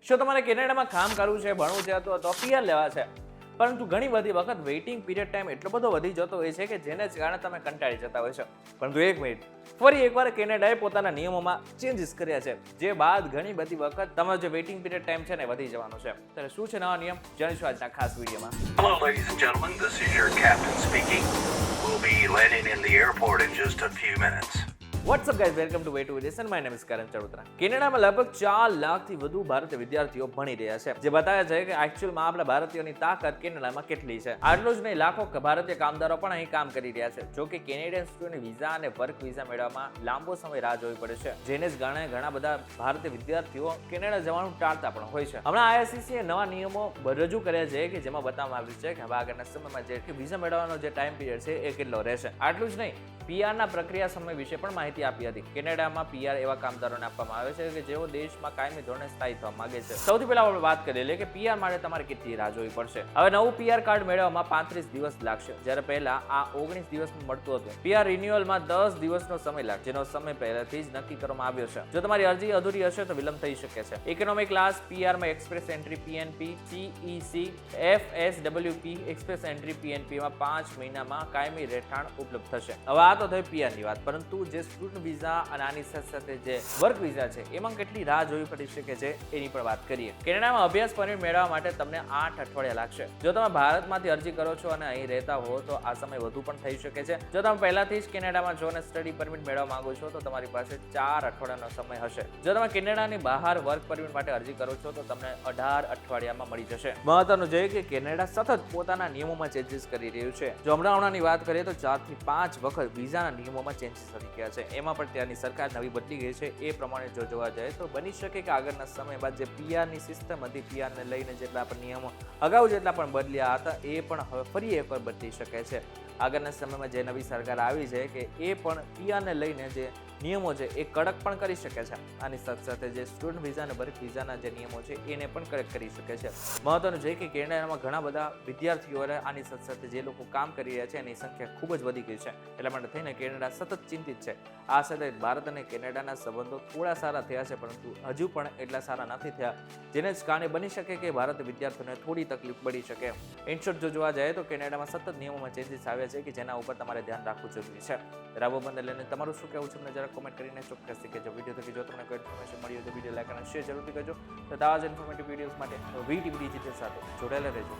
શું તમારે કેનેડામાં કામ કરવું છે, ભણવું છે અથવા તો પીઆર લેવા છે, પરંતુ ઘણી બધી વખત વેઇટિંગ પીરિયડ ટાઈમ એટલો બધો વધી જતો હોય છે કે જેને કારણે તમે કંટાળી જતા હોય છે. પરંતુ એક મિનિટ, ફરી એકવાર કેનેડાએ પોતાના નિયમોમાં ચેન્જીસ કર્યા છે, જે બાદ ઘણી બધી વખત તમારો જે વેઇટિંગ પીરિયડ ટાઈમ છે ને વધી જવાનો છે. ત્યારે શું છે નવા નિયમ, જાણીશું આજના ખાસ વિડીયોમાં. Hello, ladies and gentlemen. This is your captain speaking. We'll be landing in the airport in just a few minutes. What's up guys, welcome to Way to Vision. My name is Karan Charutra. કેનેડામાં લગભગ 4 લાખથી વધુ ભારતીય વિદ્યાર્થીઓ ભણી રહ્યા છે, જે બતાવે છે કે એકચ્યુઅલમાં આપણા ભારતીયોની તાકાત કેનેડામાં કેટલી છે. આટલું જ નહીં, લાખો ભારતીય કામદારો પણ અહીં કામ કરી રહ્યા છે. જો કે કેનેડિયન સ્ટુડન્ટ વિઝા અને વર્ક વિઝા મેળવવામાં લાંબો સમય રાહ જોવી પડે છે, જેને જ કારણે ઘણા બધા ભારતીય વિદ્યાર્થીઓ કેનેડા જવાનું ટાળતા પણ હોય છે. હમણાં IRCC નવા નિયમો રજૂ કર્યા છે કે જેમાં બતાવવામાં આવ્યું છે કે હવે આગળના સમયમાં જે વિઝા મેળવવાનો જે ટાઈમ પીરિયડ છે એ કેટલો રહેશે. આટલું જ નહીં, પીઆરના પ્રક્રિયા સમય વિશે પણ માહિતી આપી હતી. કેનેડામાં પીઆર એવા કામદારોને આપવામાં આવે છે કે જેઓ દેશમાં કાયમી ધોરણે સ્થાયી થવા માંગે છે. સૌથી પહેલા આપણે વાત કરી લઈએ કે પીઆર માટે તમારે કેટલી રાહ જોવી પડશે. હવે નવું પીઆર કાર્ડ મેળવવામાં 35 દિવસ લાગશે, જ્યારે પહેલા આ 19 દિવસમાં મળતું હતું. પીઆર રિન્યુઅલમાં 10 દિવસનો સમય લાગશે, જેનો સમય પહેલાથી જ નક્કી કરવામાં આવ્યો છે. જો તમારી અરજી અધૂરી હશે તો વિલંબ થઈ શકે છે. ઇકોનોમિક ક્લાસ પીઆરમાં express entry PNP, CEC, FSWP express entry PNP માં 5 મહિનામાં કાયમી રહેઠાણ ઉપલબ્ધ થશે. હવે આ તો થઈ પીઆરની વાત, પરંતુ જે સ્ટુડન્ટ વિઝા અને આની સાથે જે વર્ક વિઝા છે એમાં કેટલી રાહ જોવી પડી શકે છે એની પણ વાત કરીએ. કેનેડામાં અભ્યાસ પરમિટ મેળવવા માટે તમને 8 અઠવાડિયા લાગશે. જો તમે ભારતમાંથી અરજી કરો છો અને અહીં રહેતા હો તો આ સમય વધુ પણ થઈ શકે છે. જો તમે પહેલાથી જ કેનેડામાં છો અને સ્ટડી પરમિટ મેળવવા માંગો છો તો તમારી પાસે 4 અઠવાડિયાનો સમય હશે. જો તમે કેનેડાની બહાર વર્ક પરમિટ માટે અરજી કરો છો તો તમને 18 અઠવાડિયામાં મળી જશે. મહત્વનું છે કે કેનેડા સતત પોતાના નિયમોમાં ચેન્જીસ કરી રહ્યું છે. જો હમણાંની વાત કરીએ તો 4 થી 5 વખત વિઝાના નિયમોમાં ચેન્જીસ થઈ ગયા છે. એમાં પણ ત્યાંની સરકાર નવી બદલી ગઈ છે. એ પ્રમાણે જો જોવા જાય તો બની શકે કે આગળના સમય બાદ જે પીઆરની સિસ્ટમ હતી, પીઆરને લઈને જેટલા પણ નિયમો અગાઉ જેટલા પણ બદલ્યા હતા એ પણ હવે ફરી એકવાર બદલી શકે છે. આગળના સમયમાં જે નવી સરકાર આવી છે કે એ પણ પીઆરને લઈને જે નિયમો છે એ કડક પણ કરી શકે છે. આની સાથે સાથે જે સ્ટુડન્ટ વિઝા અને વર્ક વિઝાના જે નિયમો છે એને પણ કડક કરી શકે છે. મહત્વનું છે કે કેનેડામાં ઘણા બધા વિદ્યાર્થીઓને આની સાથે સાથે જે લોકો કામ કરી રહ્યા છે એની સંખ્યા ખૂબ જ વધી ગઈ છે. એટલા માટે થઈને કેનેડા સતત ચિંતિત છે. આ સાથે ભારત અને કેનેડાના સંબંધો થોડા સારા થયા છે, પરંતુ હજુ પણ એટલા સારા નથી થયા, જેને જ કારણે બની શકે કે ભારતીય વિદ્યાર્થીઓને થોડી તકલીફ પડી શકે. ઇન શોર્ટ જો જોવા જાય તો કેનેડામાં સતત નિયમોમાં ચેન્જીસ આવ્યા છે કે જેના ઉપર તમારે ધ્યાન રાખવું જરૂરી છે. રાબો બંને લઈને તમારું શું કહેવું છે મને જરા કોમેન્ટ કરીને ચોક્કસથી કહેજો. વિડીયો થકી જો તમને કોઈ ઇન્ફોર્મેશન મળી હોય તો વિડીયો લાઈક અને શેર જરૂરથી કરજો. તો આવા જ ઇન્ફોર્મેટિવ વિડીયોઝ માટે VTV ડિજિટલ સાથે જોડાયેલા રહેજો.